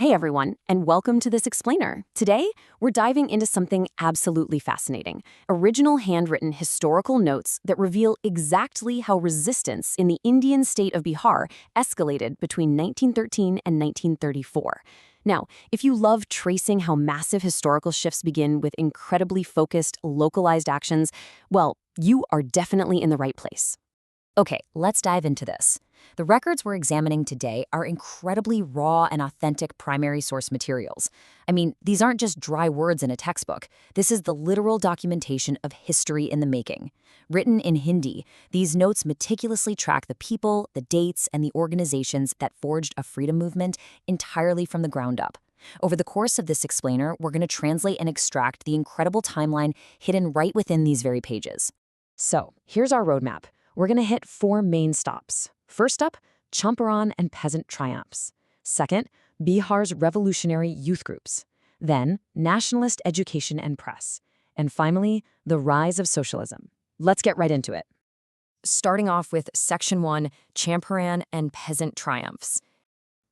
Hey everyone, and welcome to This Explainer. Today, we're diving into something absolutely fascinating, original handwritten historical notes that reveal exactly how resistance in the Indian state of Bihar escalated between 1913 and 1934. Now, if you love tracing how massive historical shifts begin with incredibly focused, localized actions, well, you are definitely in the right place. Okay, let's dive into this. The records we're examining today are incredibly raw and authentic primary source materials. I mean, these aren't just dry words in a textbook. This is the literal documentation of history in the making. Written in Hindi, these notes meticulously track the people, the dates, and the organizations that forged a freedom movement entirely from the ground up. Over the course of this explainer, we're going to translate and extract the incredible timeline hidden right within these very pages. So, here's our roadmap. We're going to hit 4 main stops. First up, Champaran and peasant triumphs. Second, Bihar's revolutionary youth groups. Then, nationalist education and press. And finally, the rise of socialism. Let's get right into it. Starting off with Section 1, Champaran and peasant triumphs.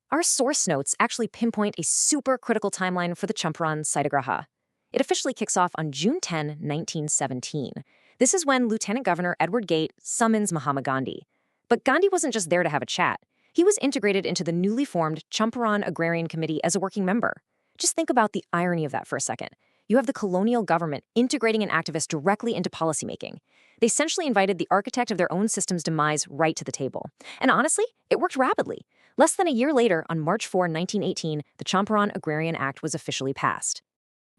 Our source notes actually pinpoint a super critical timeline for the Champaran Satyagraha. It officially kicks off on June 10, 1917. This is when Lieutenant Governor Edward Gate summons Mahatma Gandhi. But Gandhi wasn't just there to have a chat. He was integrated into the newly formed Champaran Agrarian Committee as a working member. Just think about the irony of that for a second. You have the colonial government integrating an activist directly into policymaking. They essentially invited the architect of their own system's demise right to the table. And honestly, it worked rapidly. Less than a year later, on March 4, 1918, the Champaran Agrarian Act was officially passed.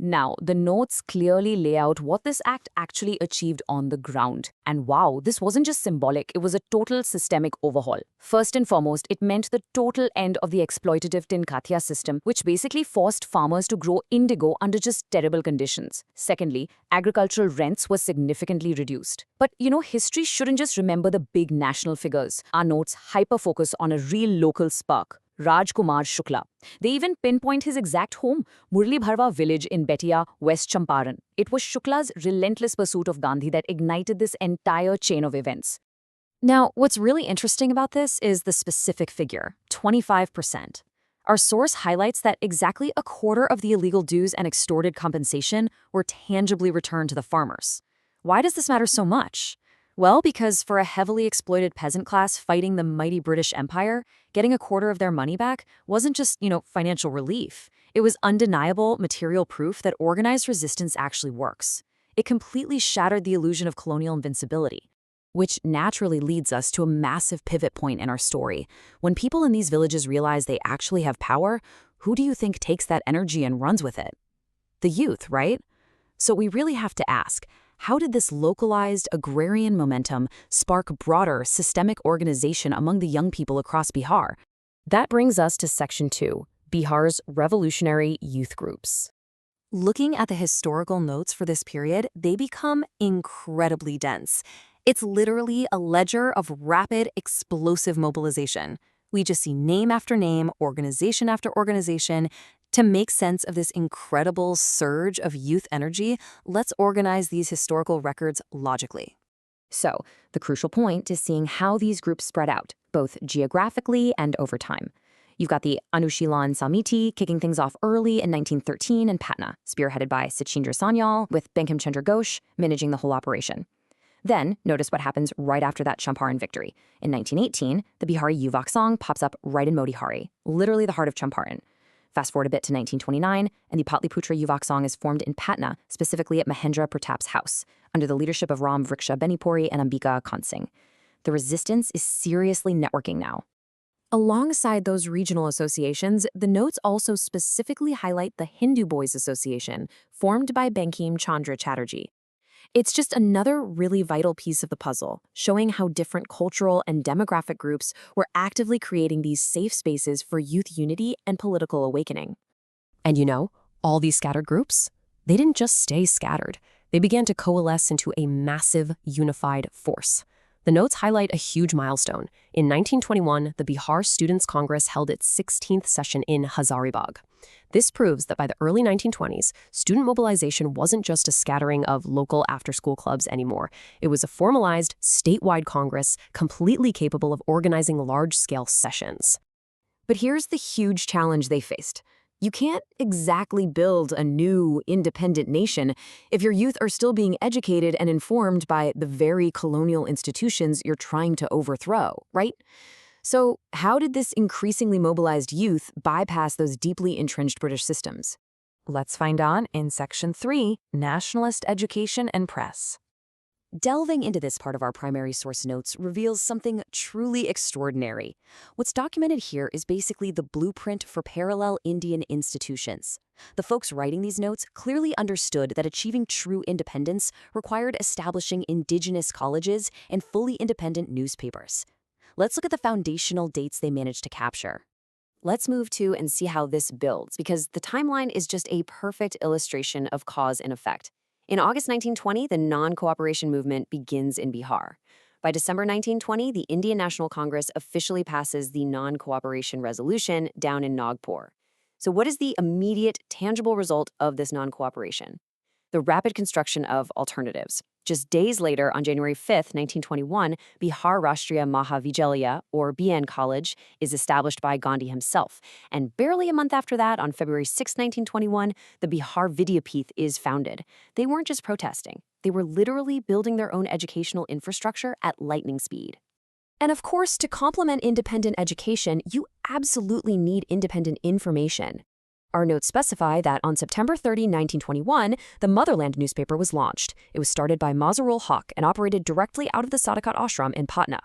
Now, the notes clearly lay out what this act actually achieved on the ground. And wow, this wasn't just symbolic, it was a total systemic overhaul. First and foremost, it meant the total end of the exploitative Tinkatia system, which basically forced farmers to grow indigo under just terrible conditions. Secondly, agricultural rents were significantly reduced. But history shouldn't just remember the big national figures. Our notes hyper-focus on a real local spark. Rajkumar Shukla. They even pinpoint his exact home, Murli Bharwa village in Betia, West Champaran. It was Shukla's relentless pursuit of Gandhi that ignited this entire chain of events. Now, what's really interesting about this is the specific figure, 25%. Our source highlights that exactly a quarter of the illegal dues and extorted compensation were tangibly returned to the farmers. Why does this matter so much? Well, because for a heavily exploited peasant class fighting the mighty British Empire, getting a quarter of their money back wasn't just, financial relief. It was undeniable material proof that organized resistance actually works. It completely shattered the illusion of colonial invincibility, which naturally leads us to a massive pivot point in our story. When people in these villages realize they actually have power, who do you think takes that energy and runs with it? The youth, right? So we really have to ask, how did this localized agrarian momentum spark broader systemic organization among the young people across Bihar? That brings us to Section 2, Bihar's revolutionary youth groups. Looking at the historical notes for this period, they become incredibly dense. It's literally a ledger of rapid, explosive mobilization. We just see name after name, organization after organization. To make sense of this incredible surge of youth energy, let's organize these historical records logically. So, the crucial point is seeing how these groups spread out, both geographically and over time. You've got the Anushilan Samiti kicking things off early in 1913 in Patna, spearheaded by Sachindra Sanyal, with Bankim Chandra Ghosh managing the whole operation. Then, notice what happens right after that Champaran victory. In 1918, the Bihari Yuvak Sangh pops up right in Motihari, literally the heart of Champaran. Fast forward a bit to 1929, and the Patliputra Yuvak Sangh is formed in Patna, specifically at Mahendra Pratap's house, under the leadership of Ram Vriksha Benipuri and Ambika Kansing. The resistance is seriously networking now. Alongside those regional associations, the notes also specifically highlight the Hindu Boys Association, formed by Bankim Chandra Chatterjee. It's just another really vital piece of the puzzle, showing how different cultural and demographic groups were actively creating these safe spaces for youth unity and political awakening. And all these scattered groups, they didn't just stay scattered. They began to coalesce into a massive, unified force. The notes highlight a huge milestone. In 1921, the Bihar Students' Congress held its 16th session in Hazaribagh. This proves that by the early 1920s, student mobilization wasn't just a scattering of local after-school clubs anymore. It was a formalized, statewide Congress completely capable of organizing large-scale sessions. But here's the huge challenge they faced. You can't exactly build a new, independent nation if your youth are still being educated and informed by the very colonial institutions you're trying to overthrow, right? So, how did this increasingly mobilized youth bypass those deeply entrenched British systems? Let's find out in Section 3, Nationalist Education and Press. Delving into this part of our primary source notes reveals something truly extraordinary. What's documented here is basically the blueprint for parallel Indian institutions. The folks writing these notes clearly understood that achieving true independence required establishing indigenous colleges and fully independent newspapers. Let's look at the foundational dates they managed to capture. Let's move to and see how this builds, because the timeline is just a perfect illustration of cause and effect. In August 1920, the non-cooperation movement begins in Bihar. By December 1920, the Indian National Congress officially passes the non-cooperation resolution down in Nagpur. So what is the immediate, tangible result of this non-cooperation? The rapid construction of alternatives. Just days later, on January 5th, 1921, Bihar Rashtriya Mahavidyalaya, or BN College, is established by Gandhi himself. And barely a month after that, on February 6, 1921, the Bihar Vidyapeeth is founded. They weren't just protesting. They were literally building their own educational infrastructure at lightning speed. And of course, to complement independent education, you absolutely need independent information. Our notes specify that on September 30, 1921, the Motherland newspaper was launched. It was started by Mazarul Haq and operated directly out of the Sadaqat ashram in Patna.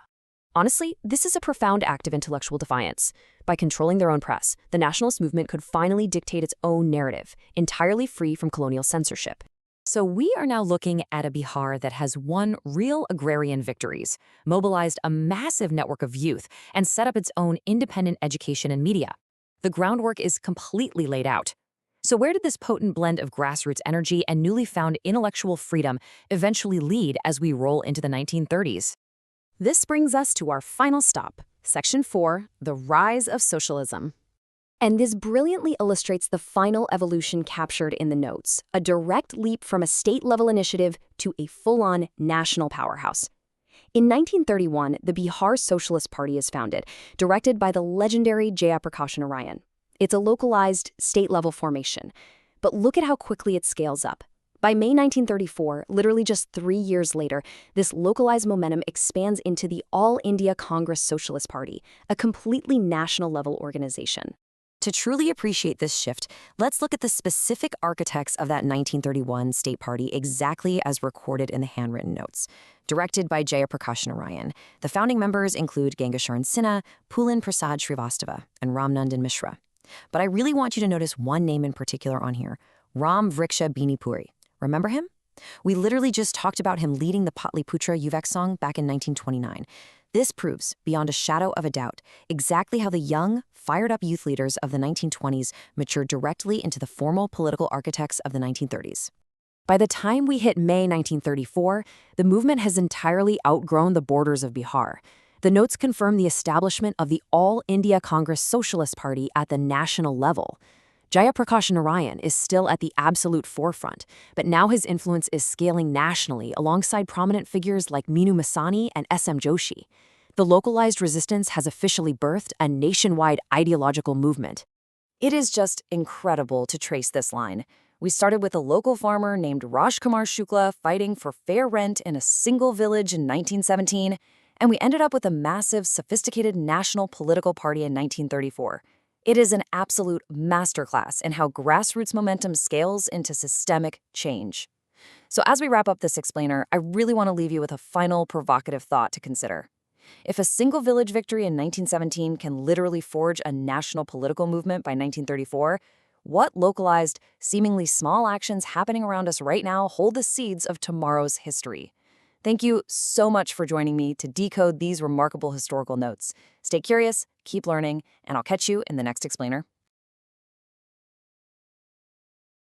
Honestly, this is a profound act of intellectual defiance. By controlling their own press, the nationalist movement could finally dictate its own narrative, entirely free from colonial censorship. So we are now looking at a Bihar that has won real agrarian victories, mobilized a massive network of youth, and set up its own independent education and media. The groundwork is completely laid out. So where did this potent blend of grassroots energy and newly found intellectual freedom eventually lead as we roll into the 1930s? This brings us to our final stop, Section 4, the rise of socialism. And this brilliantly illustrates the final evolution captured in the notes, a direct leap from a state-level initiative to a full-on national powerhouse. In 1931, the Bihar Socialist Party is founded, directed by the legendary Jayaprakash Narayan. It's a localized, state-level formation. But look at how quickly it scales up. By May 1934, literally just 3 years later, this localized momentum expands into the All India Congress Socialist Party, a completely national-level organization. To truly appreciate this shift, let's look at the specific architects of that 1931 state party exactly as recorded in the handwritten notes. Directed by Jayaprakash Narayan, the founding members include Gangasharan Sinha, Pulin Prasad Srivastava, and Ramnandan Mishra. But I really want you to notice one name in particular on here, Ram Vriksha Binipuri. Remember him? We literally just talked about him leading the Patliputra Yuvak song back in 1929. This proves, beyond a shadow of a doubt, exactly how the young, fired-up youth leaders of the 1920s matured directly into the formal political architects of the 1930s. By the time we hit May 1934, the movement has entirely outgrown the borders of Bihar. The notes confirm the establishment of the All India Congress Socialist Party at the national level. Jayaprakash Narayan is still at the absolute forefront, but now his influence is scaling nationally alongside prominent figures like Minu Masani and S.M. Joshi. The localized resistance has officially birthed a nationwide ideological movement. It is just incredible to trace this line. We started with a local farmer named Raj Kumar Shukla fighting for fair rent in a single village in 1917, and we ended up with a massive, sophisticated national political party in 1934. It is an absolute masterclass in how grassroots momentum scales into systemic change. So as we wrap up this explainer, I really want to leave you with a final provocative thought to consider. If a single village victory in 1917 can literally forge a national political movement by 1934, what localized, seemingly small actions happening around us right now hold the seeds of tomorrow's history? Thank you so much for joining me to decode these remarkable historical notes. Stay curious, keep learning, and I'll catch you in the next explainer.